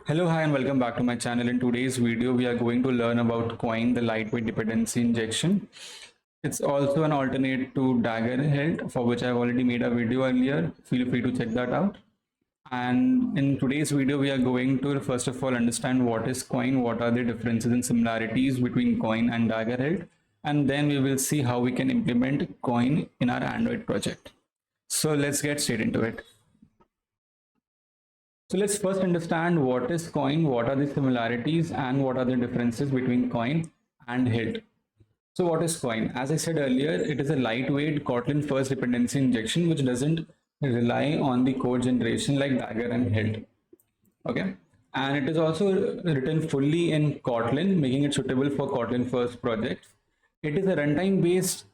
Hello, hi, and welcome back to my channel. In today's video, we are going to learn about Koin, the lightweight dependency injection. It's also an alternate to Dagger Hilt, for which I've already made a video earlier. Feel free to check that out. And in today's video, we are going to first of all understand what is Koin, what are the differences and similarities between Koin and Dagger Hilt, and then we will see how we can implement Koin in our Android project. So let's get straight into it. So let's first understand what is Koin, what are the similarities, and what are the differences between Koin and Hilt. So what is Koin? As I said earlier, it is a lightweight Kotlin first dependency injection which doesn't rely on the code generation like Dagger and Hilt. Okay, and it is also written fully in Kotlin, making it suitable for Kotlin first projects. It is a runtime based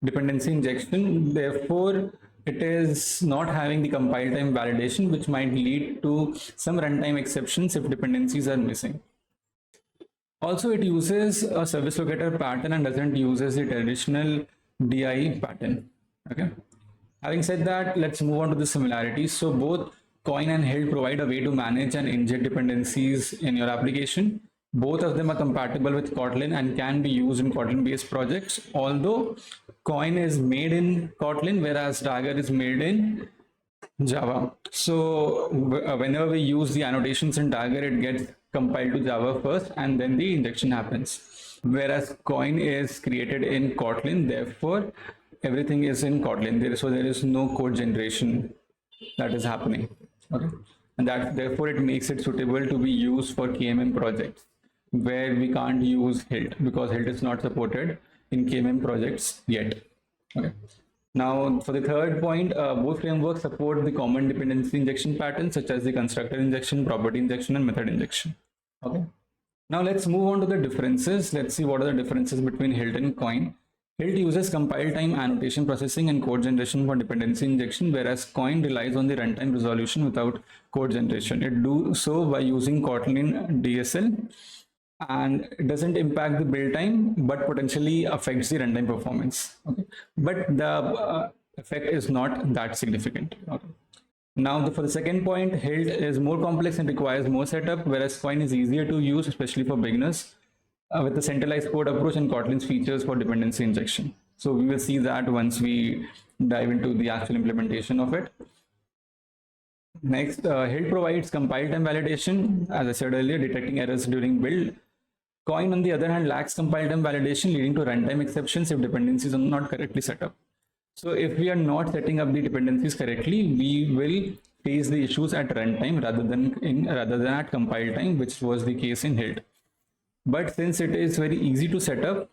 dependency injection, therefore it is not having the compile time validation, which might lead to some runtime exceptions if dependencies are missing. Also, it uses a service locator pattern and doesn't use the traditional DI pattern. Okay. Having said that, let's move on to the similarities. So both Koin and Hilt provide a way to manage and inject dependencies in your application. Both of them are compatible with Kotlin and can be used in Kotlin-based projects, although Koin is made in Kotlin, whereas Dagger is made in Java. So whenever we use the annotations in Dagger, it gets compiled to Java first and then the injection happens. Whereas Koin is created in Kotlin, therefore everything is in Kotlin. So there is no code generation that is happening. Okay, and that therefore it makes it suitable to be used for KMM projects where we can't use Hilt because Hilt is not supported in KMM projects yet. Okay. Now, for the third point, both frameworks support the common dependency injection patterns such as the constructor injection, property injection, and method injection. Okay. Now let's move on to the differences. Let's see what are the differences between Hilt and Koin. Hilt uses compile time, annotation processing, and code generation for dependency injection, whereas Koin relies on the runtime resolution without code generation. It does so by using Kotlin DSL, and it doesn't impact the build time but potentially affects the runtime performance. Okay, but the effect is not that significant. Okay. Now for the second point, Hilt is more complex and requires more setup, whereas Koin is easier to use, especially for beginners, with the centralized code approach and Kotlin's features for dependency injection. So we will see that once we dive into the actual implementation of it. Next, Hilt provides compile time validation, as I said earlier, detecting errors during build. Koin, on the other hand, lacks compile time validation, leading to runtime exceptions if dependencies are not correctly set up. So if we are not setting up the dependencies correctly, we will face the issues at runtime rather than at compile time, which was the case in Hilt. But since it is very easy to set up,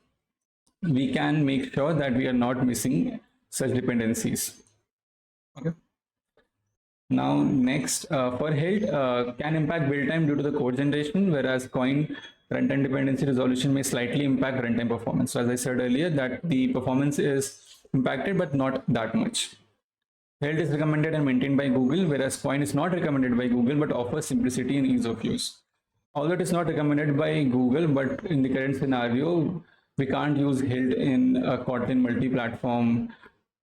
we can make sure that we are not missing such dependencies. Okay. Now next, for Hilt, can impact build time due to the code generation, whereas Koin runtime dependency resolution may slightly impact runtime performance. So as I said earlier, that the performance is impacted but not that much. Hilt is recommended and maintained by Google, whereas Koin is not recommended by Google but offers simplicity and ease of use. Although it is not recommended by Google, but in the current scenario, we can't use Hilt in Kotlin multi-platform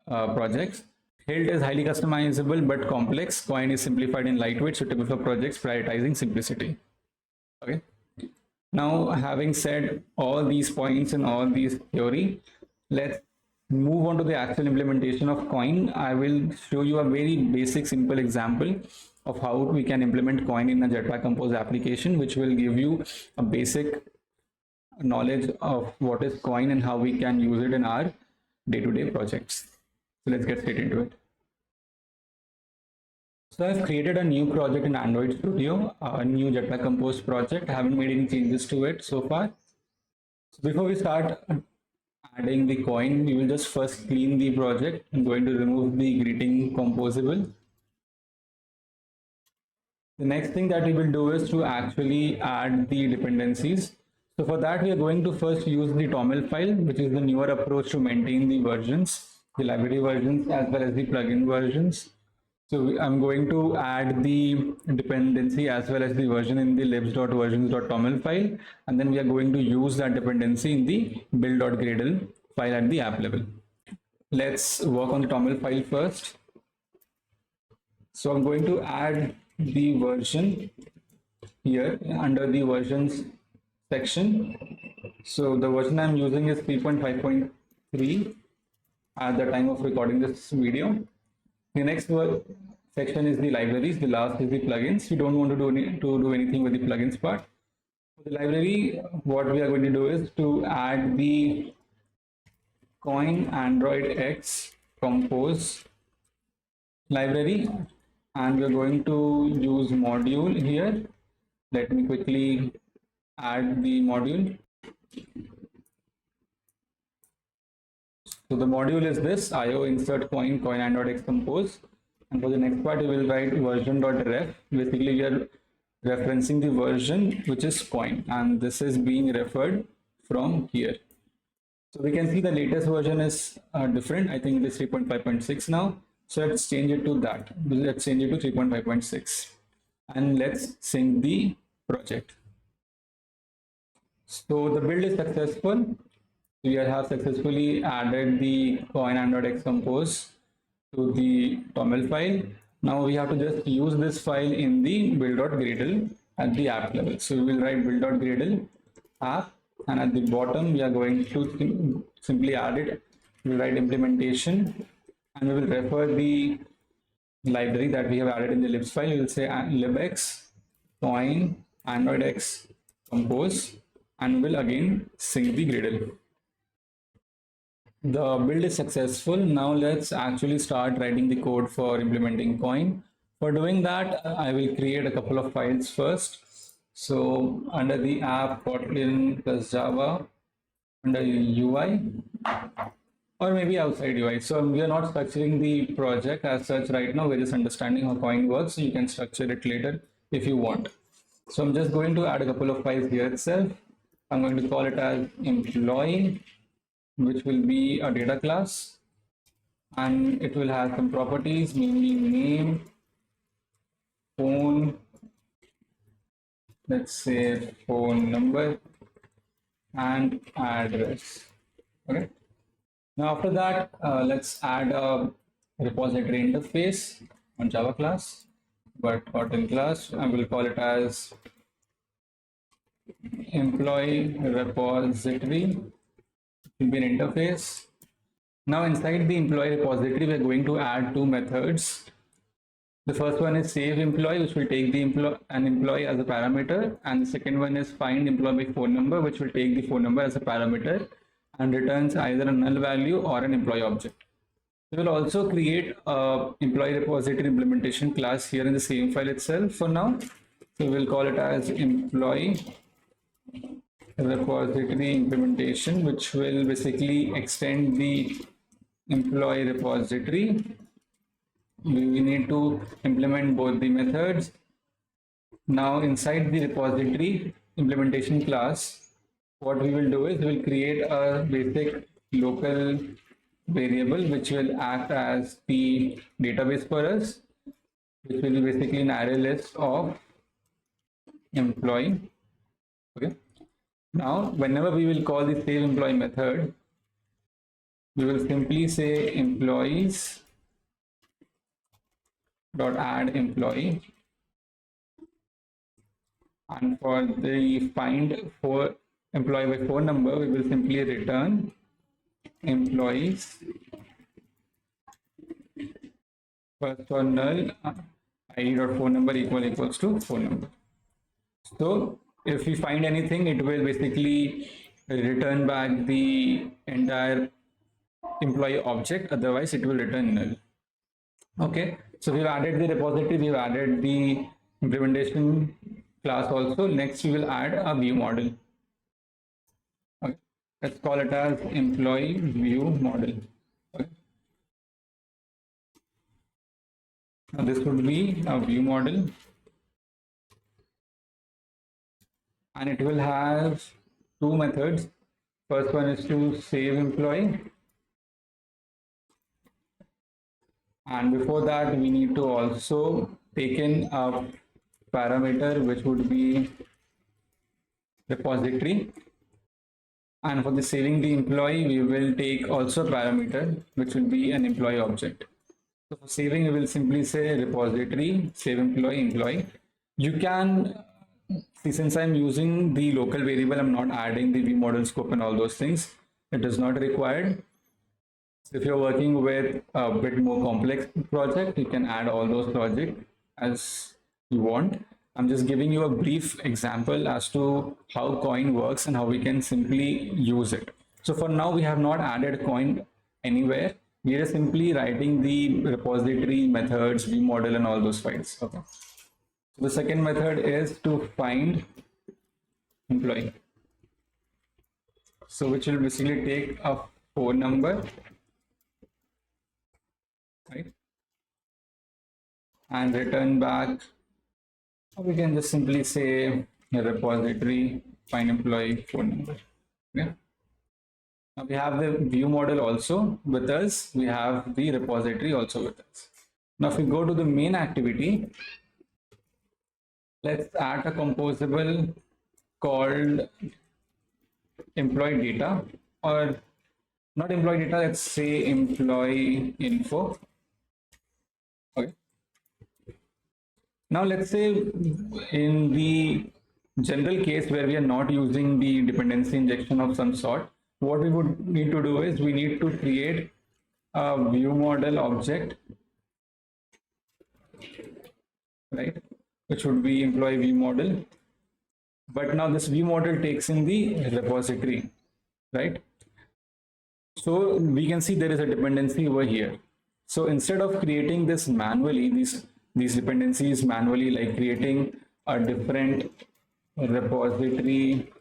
projects. Hilt is highly customizable but complex. Koin is simplified and lightweight, suitable for projects prioritizing simplicity. Okay. Now, having said all these points and all these theory, let's move on to the actual implementation of Koin. I will show you a very basic, simple example of how we can implement Koin in a Jetpack Compose application, which will give you a basic knowledge of what is Koin and how we can use it in our day-to-day projects. So let's get straight into it. So I've created a new project in Android Studio, a new Jetpack Compose project. I haven't made any changes to it so far. So before we start adding the Koin, we will just first clean the project. I'm going to remove the greeting composable. The next thing that we will do is to actually add the dependencies. So for that, we are going to first use the toml file, which is the newer approach to maintain the versions, the library versions as well as the plugin versions. So I'm going to add the dependency as well as the version in the libs.versions.toml file, and then we are going to use that dependency in the build.gradle file at the app level. Let's work on the toml file first. So I'm going to add the version here under the versions section. So the version I'm using is 3.5.3 at the time of recording this video. The next section is the libraries. The last is the plugins. We don't want to do anything with the plugins part. For the library, what we are going to do is to add the Koin Android X Compose library, and we're going to use module here. Let me quickly add the module. So the module is this: IO insert Koin Android X Compose. And for the next part, we will write version.ref. Basically, we are referencing the version which is Koin, and this is being referred from here. So we can see the latest version is different. I think it is 3.5.6 now. So let's change it to that. Let's change it to 3.5.6 and let's sync the project. So the build is successful. We have successfully added the Koin Android X Compose to the toml file. Now we have to just use this file in the build.gradle at the app level. So we will write build.gradle app, and at the bottom we are going to simply add it. We will write implementation, and we will refer the library that we have added in the libs file. We will say libx Koin Android X Compose, and we will again sync the gradle. The build is successful. Now let's actually start writing the code for implementing Koin. For doing that, I will create a couple of files first. So under the app Kotlin plus Java, under UI, or maybe outside UI. So we are not structuring the project as such right now. We're just understanding how Koin works. So you can structure it later if you want. So I'm just going to add a couple of files here itself. I'm going to call it as employee, which will be a data class, and it will have some properties, mainly name, phone, let's say phone number, and address. Okay. Now after that, let's add a repository interface on Java class, but Kotlin class. I will call it as employee repository. Will be an interface. Now inside the employee repository, we are going to add two methods. The first one is save employee, which will take the an employee as a parameter, and the second one is find employee by phone number, which will take the phone number as a parameter and returns either a null value or an employee object. We will also create a employee repository implementation class here in the same file itself for now. So we'll call it as employee repository implementation, which will basically extend the employee repository. We need to implement both the methods. Now inside the repository implementation class, what we will do is we will create a basic local variable which will act as the database for us, which will be basically an array list of employee. Okay. Now, whenever we will call the save employee method, we will simply say employees dot add employee, and for the find for employee by phone number, we will simply return employees first for null id dot phone number equals to phone number. So if we find anything, it will basically return back the entire employee object, otherwise it will return null. Okay, so we've added the repository, we've added the implementation class also. Next we will add a view model. Okay, let's call it as employee view model. Okay. Now this would be a view model, and it will have two methods. First one is to save employee, and before that we need to also take in a parameter which would be repository, and for the saving the employee we will take also a parameter which will be an employee object. So for saving we will simply say repository save employee. You can see, since I'm using the local variable, I'm not adding the ViewModel scope and all those things. It is not required. So if you're working with a bit more complex project, you can add all those projects as you want. I'm just giving you a brief example as to how Koin works and how we can simply use it. So for now, we have not added Koin anywhere. We are simply writing the repository methods, ViewModel, and all those files. Okay. So the second method is to find employee. So which will basically take a phone number, right, and return back. We can just simply say a repository find employee phone number. Okay. Now we have the ViewModel also with us. We have the repository also with us. Now if we go to the main activity, let's add a composable called employee data, or not employee data, let's say employee info. Okay. Now let's say in the general case where we are not using the dependency injection of some sort, what we would need to do is we need to create a ViewModel object, right, which would be employee ViewModel. But now this ViewModel takes in the repository, right? So we can see there is a dependency over here. So instead of creating this manually, these dependencies manually, like creating a different repository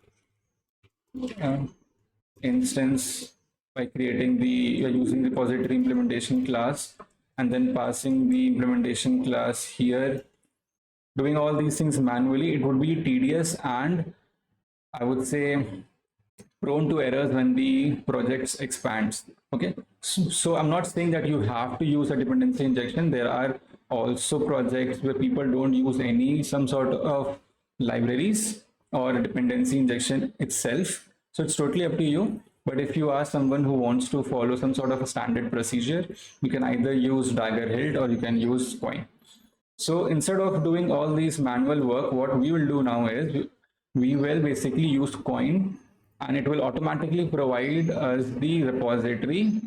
instance by creating the using repository implementation class and then passing the implementation class here, doing all these things manually, it would be tedious and I would say prone to errors when the project expands. Okay, so I'm not saying that you have to use a dependency injection. There are also projects where people don't use some sort of libraries or dependency injection itself. So it's totally up to you. But if you are someone who wants to follow some sort of a standard procedure, you can either use Hilt or you can use Koin. So instead of doing all these manual work, what we will do now is we will basically use Koin and it will automatically provide us the repository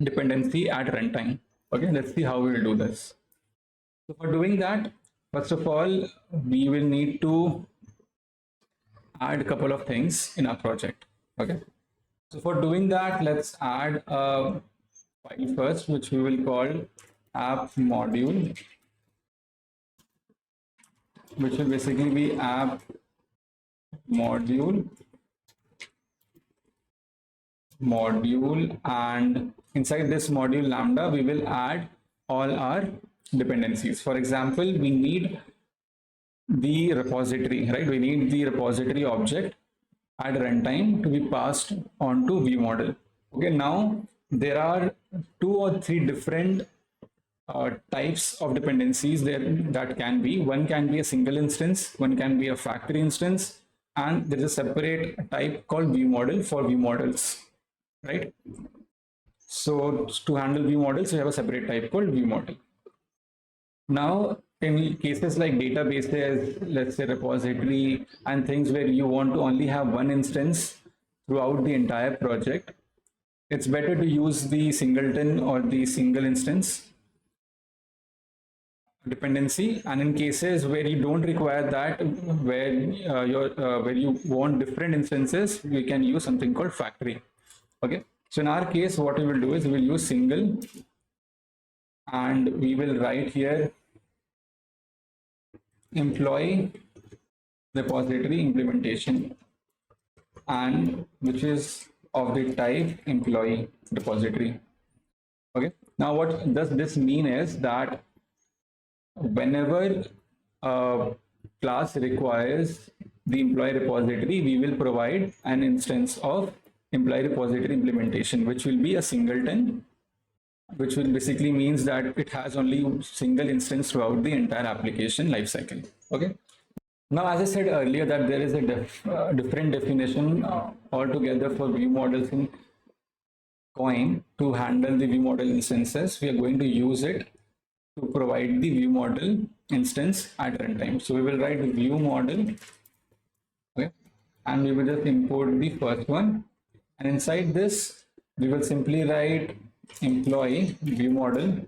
dependency at runtime. Okay, let's see how we will do this. So for doing that, first of all, we will need to add a couple of things in our project. Okay, so for doing that, let's add a file first, which we will call app module, which will basically be app module, and inside this module lambda, we will add all our dependencies. For example, we need the repository, right? We need the repository object at runtime to be passed on to ViewModel. Okay, now there are 2 or 3 different types of dependencies that can be. One can be a single instance, one can be a factory instance, and there is a separate type called ViewModel for ViewModels, right? So to handle ViewModels, we have a separate type called ViewModel. Now, in cases like databases, let's say repository and things where you want to only have one instance throughout the entire project, it's better to use the singleton or the single instance dependency. And in cases where you don't require that, where you want different instances, we can use something called factory. Okay, so in our case, what we will do is we will use single, and we will write here employee repository implementation, and which is of the type employee repository. Okay, now what does this mean is that whenever a class requires the employee repository, we will provide an instance of employee repository implementation, which will be a singleton, which will basically means that it has only single instance throughout the entire application lifecycle. Okay. Now, as I said earlier, that there is a different definition altogether for ViewModels in Koin to handle the ViewModel instances. We are going to use it to provide the ViewModel instance at runtime. So we will write ViewModel, okay, and we will just import the first one. And inside this, we will simply write employee ViewModel,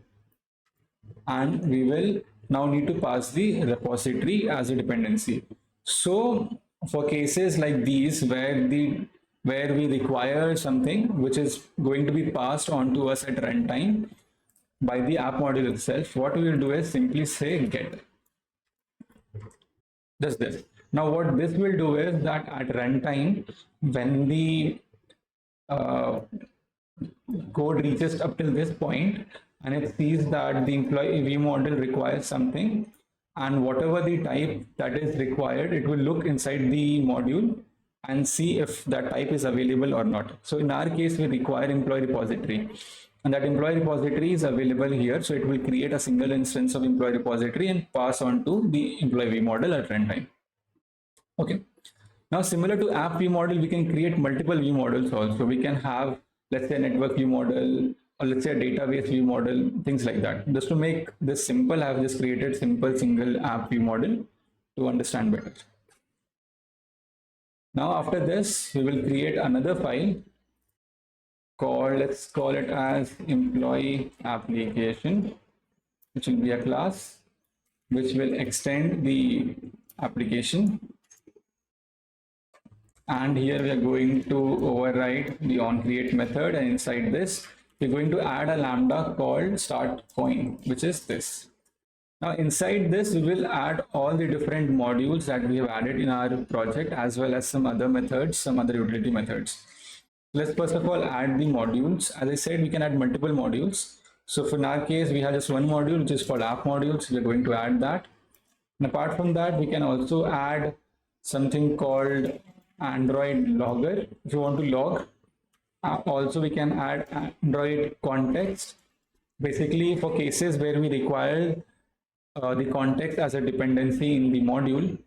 and we will now need to pass the repository as a dependency. So for cases like these where we require something which is going to be passed on to us at runtime by the app module itself, what we will do is simply say get. Just this. Now what this will do is that at runtime, when the code reaches up till this point and it sees that the employee ViewModel requires something, and whatever the type that is required, it will look inside the module and see if that type is available or not. So in our case, we require employee repository, and that employee repository is available here. So it will create a single instance of employee repository and pass on to the employee ViewModel at runtime. Okay. Now, similar to app ViewModel, we can create multiple ViewModels also. We can have, let's say, a network ViewModel, or let's say a database ViewModel, things like that. Just to make this simple, I have just created simple single app ViewModel to understand better. Now, after this, we will create another file called, let's call it as employee application, which will be a class which will extend the application. And here we are going to override the onCreate method, and inside this, we're going to add a lambda called start Koin, which is this. Now inside this, we will add all the different modules that we have added in our project, as well as some other methods, some other utility methods. Let's first of all add the modules. As I said, we can add multiple modules. So for in our case, we have just one module, which is called app modules. We're going to add that. And apart from that, we can also add something called Android logger if you want to log. Also, we can add Android context, basically for cases where we require the context as a dependency in the module.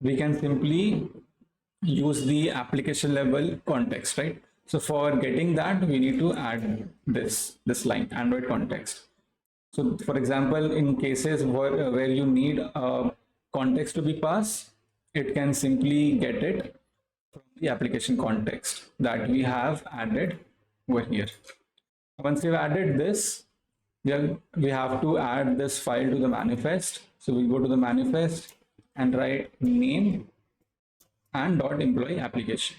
We can simply use the application level context, right? So for getting that, we need to add this line, Android context. So for example, in cases where you need a context to be passed, it can simply get it from the application context that we have added over here. Once we've added this, we have to add this file to the manifest. So we go to the manifest and write name and .employee application.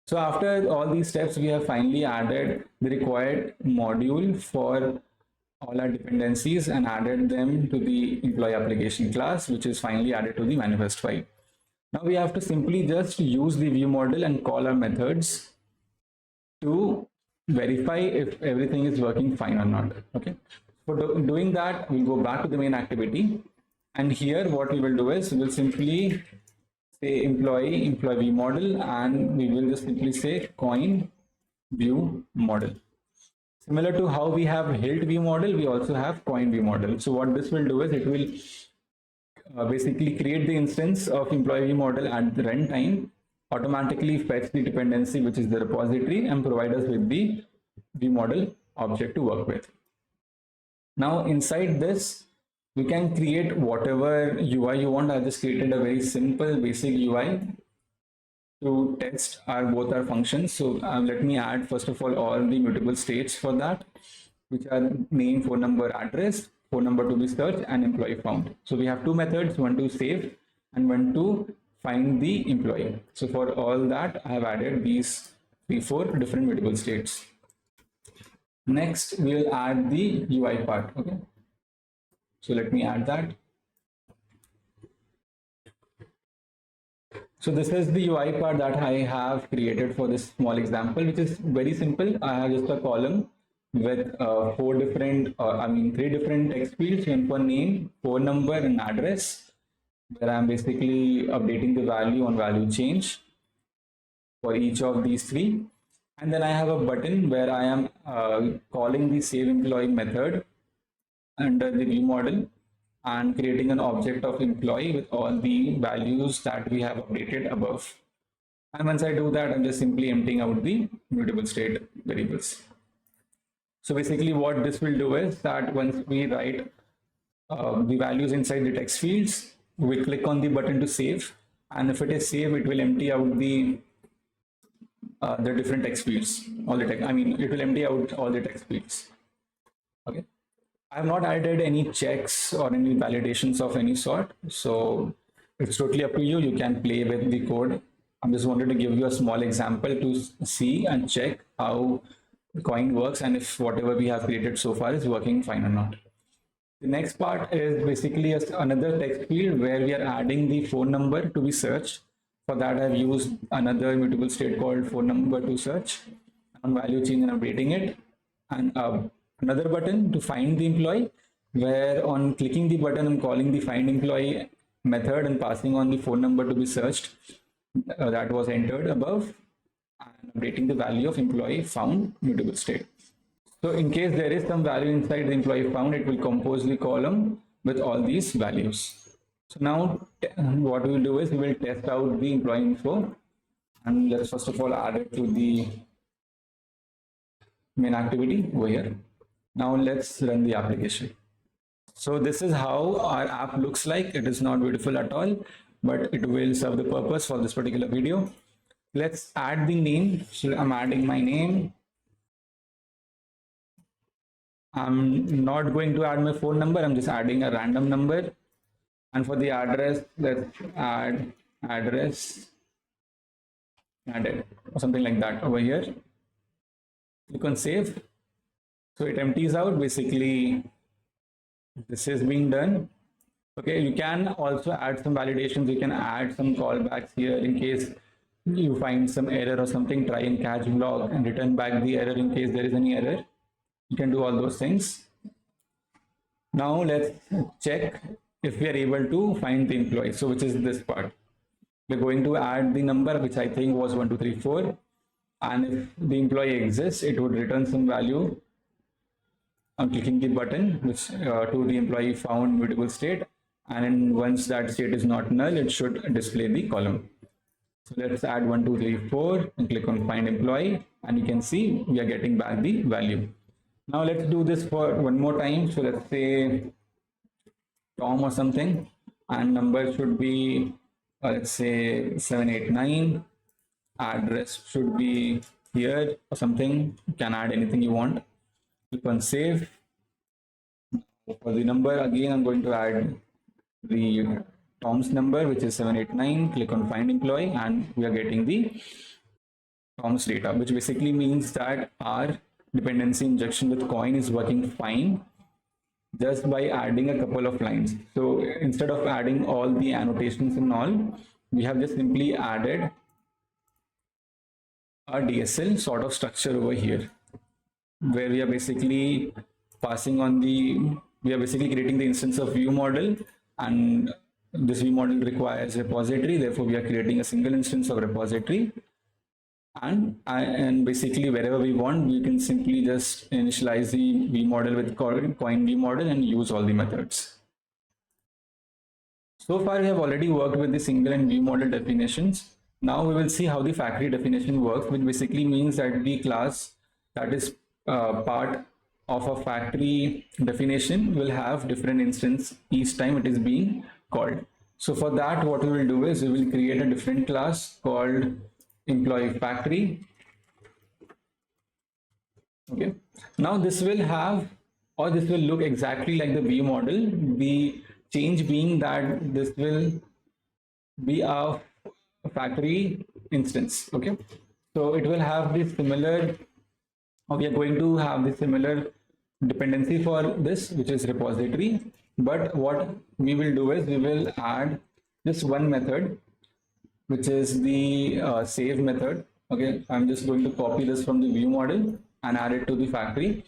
So after all these steps, we have finally added the required module for all our dependencies and added them to the employee application class, which is finally added to the manifest file. Now we have to simply just use the ViewModel and call our methods to verify if everything is working fine or not. Okay. For doing that, we'll go back to the main activity, and here what we will do is we will simply say employee ViewModel, and we will just simply say Koin ViewModel. Similar to how we have Hilt ViewModel, we also have Koin ViewModel. So what this will do is it will basically create the instance of employee ViewModel at the runtime, automatically fetch the dependency, which is the repository, and provide us with the ViewModel object to work with. Now inside this, we can create whatever UI you want. I just created a very simple basic UI to test both our functions. So let me add first of all the mutable states for that, which are name, phone number, address, phone number to be searched, and employee found. So we have two methods, one to save and one to find the employee. So for all that, I have added these 3-4 different mutable states. Next, we will add the UI part. Okay. So let me add that. So this is the UI part that I have created for this small example, which is very simple. I have just a column with 3 different text fields, one for name, phone number, and address, where I'm basically updating the value on value change for each of these 3. And then I have a button where I am calling the save employee method under the ViewModel and creating an object of employee with all the values that we have updated above. And once I do that, I'm just simply emptying out the mutable state variables. So basically what this will do is that once we write the values inside the text fields, we click on the button to save, and if it is saved, it will empty out the different text fields, all the text. I mean, it will empty out all the text fields. Okay. I have not added any checks or any validations of any sort, so it's totally up to you. You can play with the code. I just wanted to give you a small example to see and check how Koin works and if whatever we have created so far is working fine or not. The next part is basically another text field where we are adding the phone number to be searched. For that, I've used another immutable state called phone number to search. On value change and updating it, and another button to find the employee, where on clicking the button and calling the find employee method and passing on the phone number to be searched that was entered above, and updating the value of employee found mutable state. So in case there is some value inside the employee found, it will compose the column with all these values. So now what we will do is we will test out the employee info, and let's first of all add it to the main activity over here. Now let's run the application. So this is how our app looks like. It is not beautiful at all, but it will serve the purpose for this particular video. Let's add the name. So I'm adding my name. I'm not going to add my phone number. I'm just adding a random number. And for the address, let's add address added or something like that over here. Click on save. So it empties out. Basically, this is being done. Okay, you can also add some validations. You can add some callbacks here in case you find some error or something. Try and catch block and return back the error in case there is any error. You can do all those things. Now let's check if we are able to find the employee. So which is this part. We're going to add the number, which I think was 1234. And if the employee exists, it would return some value on clicking the button, which to the employee found mutable state. And then once that state is not null, it should display the column. So let's add 1234 and click on find employee, and you can see we are getting back the value. Now let's do this for one more time. So let's say Tom or something, and number should be let's say 789. Address should be here or something. You can add anything you want. Click on save. For the number, again I'm going to add the Tom's number, which is 789. Click on find employee, and we are getting the Tom's data, which basically means that our dependency injection with Koin is working fine just by adding a couple of lines. So instead of adding all the annotations and all, we have just simply added a DSL sort of structure over here, where we are basically passing on we are basically creating the instance of ViewModel, and this ViewModel requires repository. Therefore, we are creating a single instance of repository. And basically wherever we want, we can simply just initialize the ViewModel with Koin ViewModel and use all the methods. So far, we have already worked with the single and ViewModel definitions. Now we will see how the factory definition works, which basically means that the class that is part of a factory definition will have different instance each time it is being called. So for that, what we will do is we will create a different class called employee factory. Okay, now this will have, or this will look exactly like the ViewModel. The change being that this will be a factory instance. Okay, so it will have this similar, we are going to have the similar dependency for this, which is repository. But what we will do is we will add this one method, which is the save method. Okay, I'm just going to copy this from the ViewModel and add it to the factory.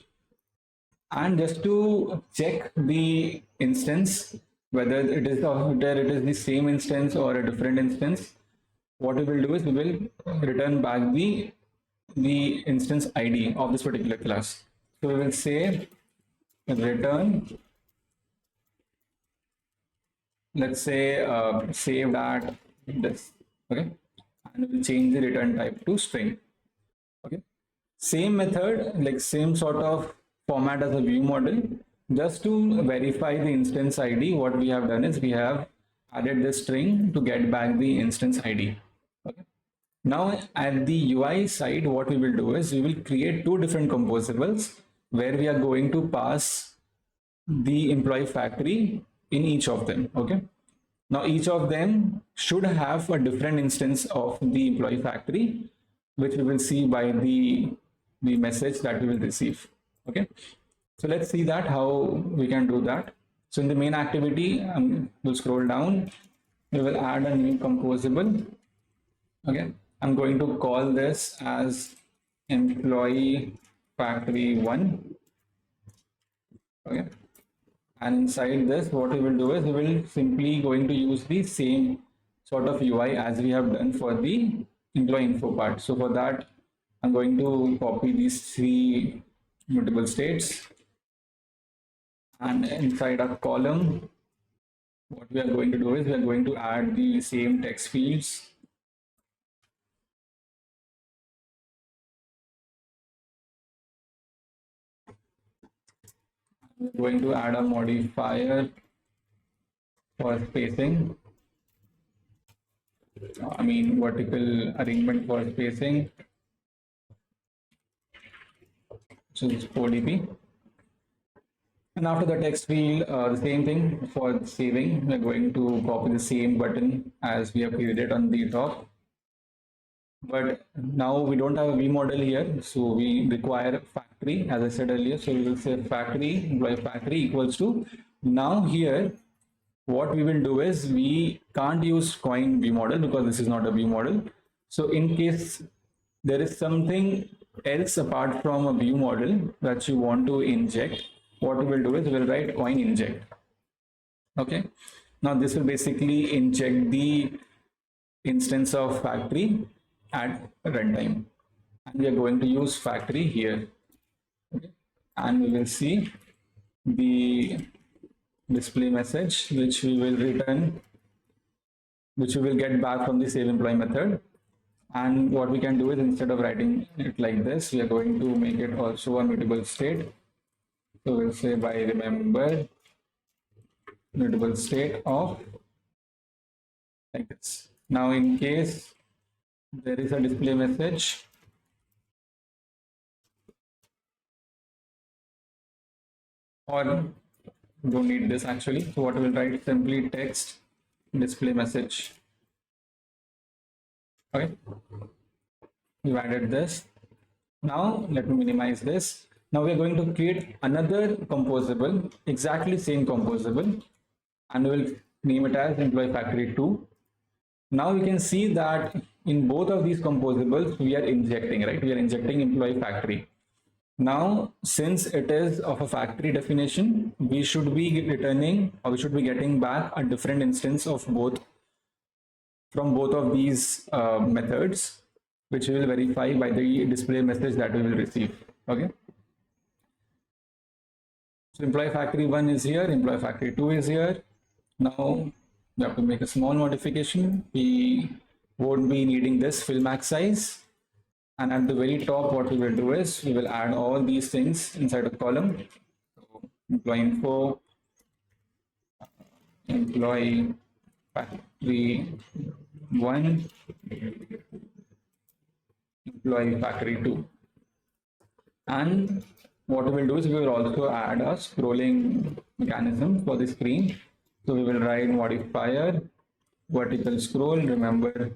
And just to check the instance, whether it is the same instance or a different instance, what we will do is we will return back the instance ID of this particular class. So we will say return, let's say saved at this. Okay, and we will change the return type to string. Okay, same method, like same sort of format as a view model. Just to verify the instance ID, what we have done is we have added this string to get back the instance ID. Okay. Now at the UI side, what we will do is we will create two different composables where we are going to pass the employee factory in each of them. Okay. Now each of them should have a different instance of the employee factory, which we will see by the message that we will receive. Okay. So let's see that how we can do that. So in the main activity, we'll scroll down. We will add a new composable. Okay. I'm going to call this as employee factory 1. Okay. And inside this, what we will do is we will simply going to use the same sort of UI as we have done for the employee info part. So for that, I'm going to copy these 3 mutable states, and inside a column, what we are going to do is we are going to add the same text fields. We're going to add a modifier for spacing. I mean vertical arrangement for spacing, which is 4 dp. And after the text field, the same thing for saving. We're going to copy the same button as we have created on the top. But now we don't have a ViewModel here, so we require factory, as I said earlier. So we will say factory, employee factory equals to. Now here, what we will do is we can't use Koin ViewModel because this is not a ViewModel. So in case there is something else apart from a ViewModel that you want to inject, what we will do is we will write Koin inject. Okay. Now this will basically inject the instance of factory at runtime, and we are going to use factory here. Okay. And we will see the display message which we will return, which we will get back from the save employee method. And what we can do is, instead of writing it like this, we are going to make it also a mutable state. So we'll say by remember mutable state of, like this. Now in case there is a display message, or don't need this actually, so what we'll write, simply text display message. Okay, we've added this. Now let me minimize this. Now we are going to create another composable, exactly same composable, and we will name it as employee factory 2. Now you can see that in both of these composables we are injecting, right? We are injecting employee factory. Now, since it is of a factory definition, we should be returning, or we should be getting back a different instance of both, from both of these methods, which we will verify by the display message that we will receive. Okay. So employee factory 1 is here, employee factory 2 is here. Now we have to make a small modification. We won't be needing this fill max size. And at the very top, what we will do is we will add all these things inside a column. So employee info, employee factory 1, employee factory 2. And what we will do is we will also add a scrolling mechanism for the screen. So we will write modifier vertical scroll, remember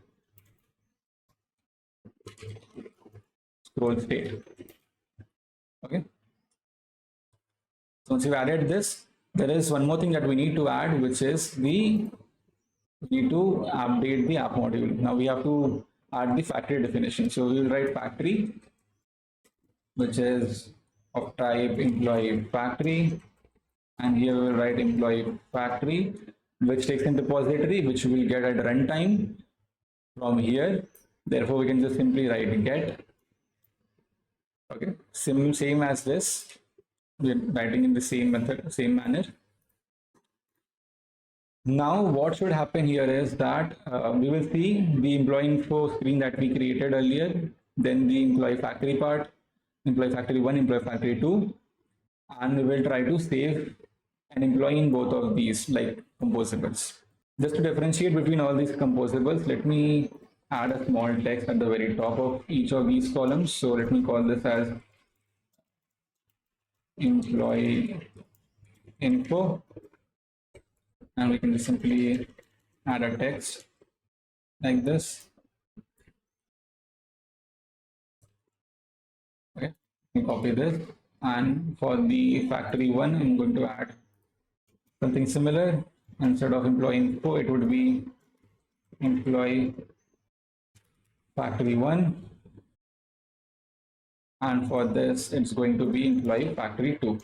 scroll state. Okay. So once you've added this, there is one more thing that we need to add, which is we need to update the app module. Now we have to add the factory definition. So we will write factory, which is of type employee factory, and here we will write employee factory, which takes in repository, which we will get at runtime from here. Therefore, we can just simply write get. Okay, same as this. We are writing in the same method, same manner. Now, what should happen here is that we will see the employee info screen that we created earlier, then the employee factory part, employee factory 1, employee factory 2. and we will try to save an employee in both of these like composables. Just to differentiate between all these composables, let me add a small text at the very top of each of these columns. So let me call this as employee info, and we can just simply add a text like this. Okay, we copy this, and for the factory one, I'm going to add something similar. Instead of employee info, it would be employee factory one, and for this, it's going to be employee factory two.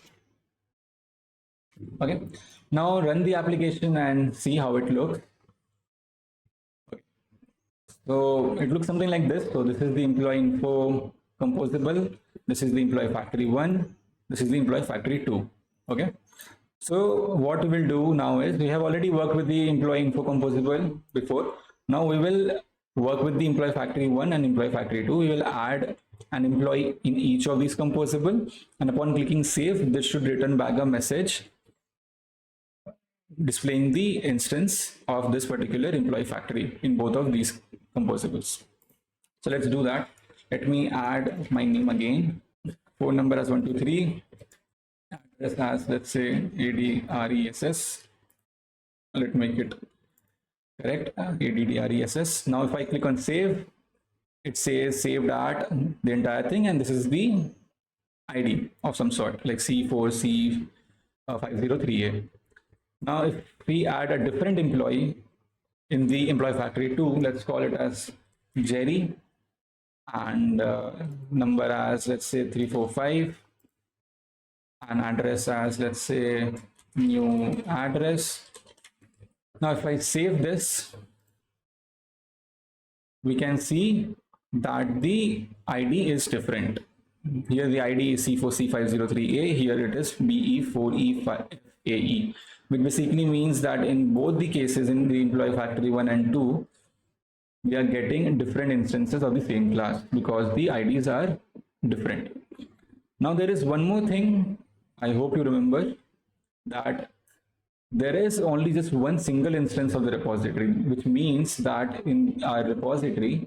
Okay, now run the application and see how it looks. Okay. So it looks something like this. So this is the employee info composable. This is the employee factory one. This is the employee factory two. Okay. So what we will do now is, we have already worked with the employee info composable before. Now we will work with the employee factory one and employee factory two. We will add an employee in each of these composable, and upon clicking save, this should return back a message displaying the instance of this particular employee factory in both of these composables. So let's do that. Let me add my name again. Phone number as 123. Address as, let's say, ADRESS. Let me make it correct. ADRESS. Now if I click on save, it says saved at the entire thing, and this is the ID of some sort, like C4C503A. Now if we add a different employee in the employee factory 2, let's call it as Jerry, and number as, let's say, 345, and address as, let's say, new address. Now if I save this, we can see that the ID is different. Here the ID is C4C503A, here it is BE4E5AE, which basically means that in both the cases, in the employee factory 1 and 2, we are getting different instances of the same class because the IDs are different. Now there is one more thing I hope you remember, that there is only just one single instance of the repository, which means that in our repository,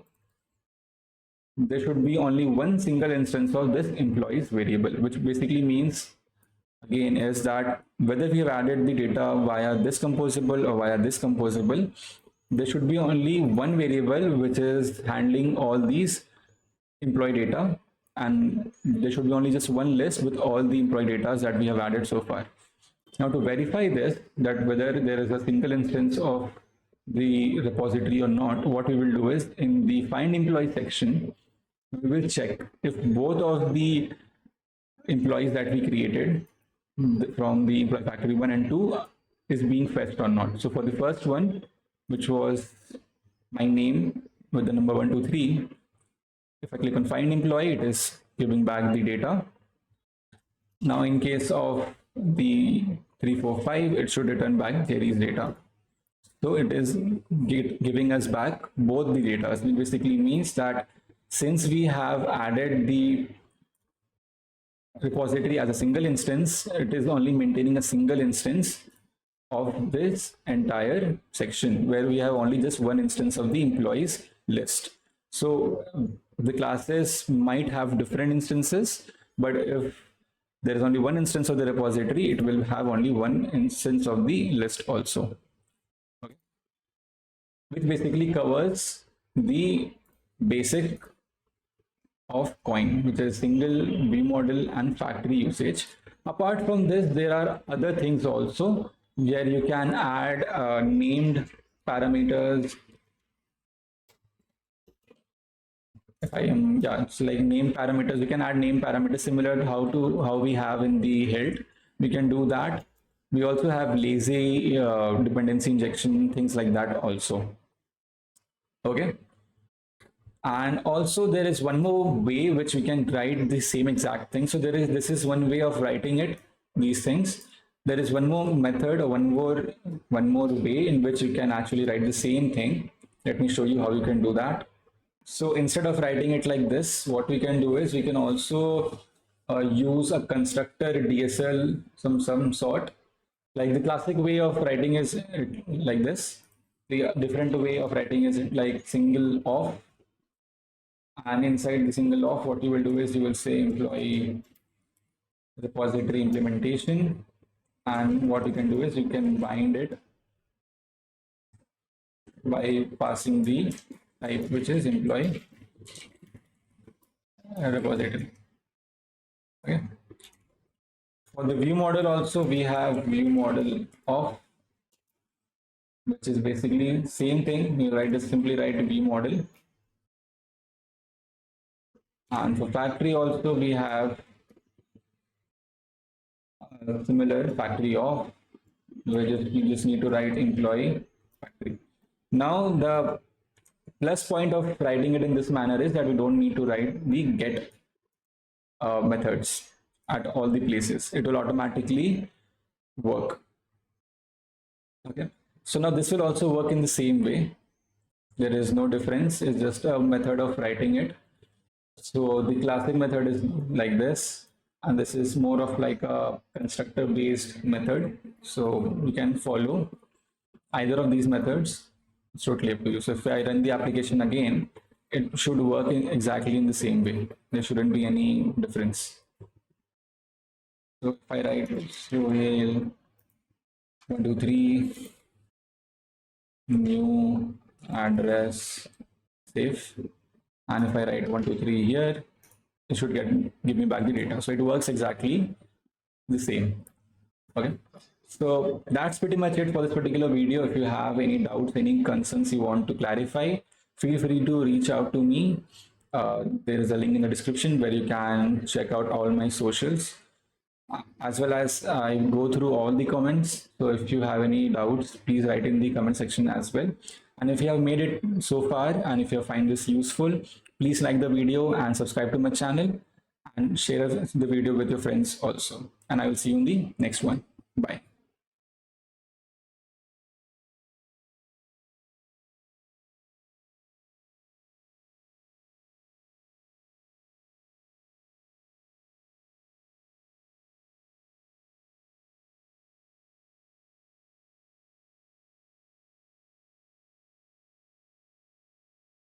there should be only one single instance of this employees variable, which basically means, again, is that whether we have added the data via this composable or via this composable, there should be only one variable which is handling all these employee data, and there should be only just one list with all the employee data that we have added so far. Now to verify this, that whether there is a single instance of the repository or not, what we will do is, in the find employee section, we will check if both of the employees that we created from the employee factory 1 and 2 is being fetched or not. So for the first one, which was my name with the number 123, if I click on find employee, it is giving back the data. Now in case of the 345, it should return back Jerry's data. So it is giving us back both the data. It basically means that since we have added the repository as a single instance, it is only maintaining a single instance of this entire section, where we have only just one instance of the employees list. So the classes might have different instances, but if there is only one instance of the repository, it will have only one instance of the list also. Okay. Which basically covers the basic of Koin, which is single ViewModel and factory usage. Apart from this, there are other things also where you can add named parameters. It's like name parameters. You can add name parameters similar to how we have in the Hilt. We can do that. We also have lazy dependency injection, things like that also. Okay. And also there is one more way which we can write the same exact thing. So this is one way of writing it, these things. There is one more method or one more way in which you can actually write the same thing. Let me show you how you can do that. So instead of writing it like this, what we can do is we can also use a constructor DSL some sort. Like the classic way of writing is like this. The different way of writing is like single off, and inside the single off, what you will do is you will say employee repository implementation, and what you can do is you can bind it by passing the type, which is employee repository. Okay. For the view model also, we have view model of, which is basically same thing. You write just simply write view model. And for factory also, we have similar factory of, where you just need to write employee factory. Now the plus point of writing it in this manner is that we don't need to write the get methods at all the places. It will automatically work. Okay. So now this will also work in the same way. There is no difference. It's just a method of writing it. So the classic method is like this, and this is more of like a constructor based method. So you can follow either of these methods. It's totally up to you. So if I run the application again, it should work exactly in the same way. There shouldn't be any difference. So if I write Sohail 1, 2, 3 new address save, and if I write 1, 2, 3 here, it should give me back the data. So it works exactly the same. Okay. So that's pretty much it for this particular video. If you have any doubts, any concerns you want to clarify, feel free to reach out to me. There is a link in the description where you can check out all my socials, as well as I go through all the comments. So if you have any doubts, please write in the comment section as well. And if you have made it so far, and if you find this useful, please like the video and subscribe to my channel, and share the video with your friends also. And I will see you in the next one. Bye.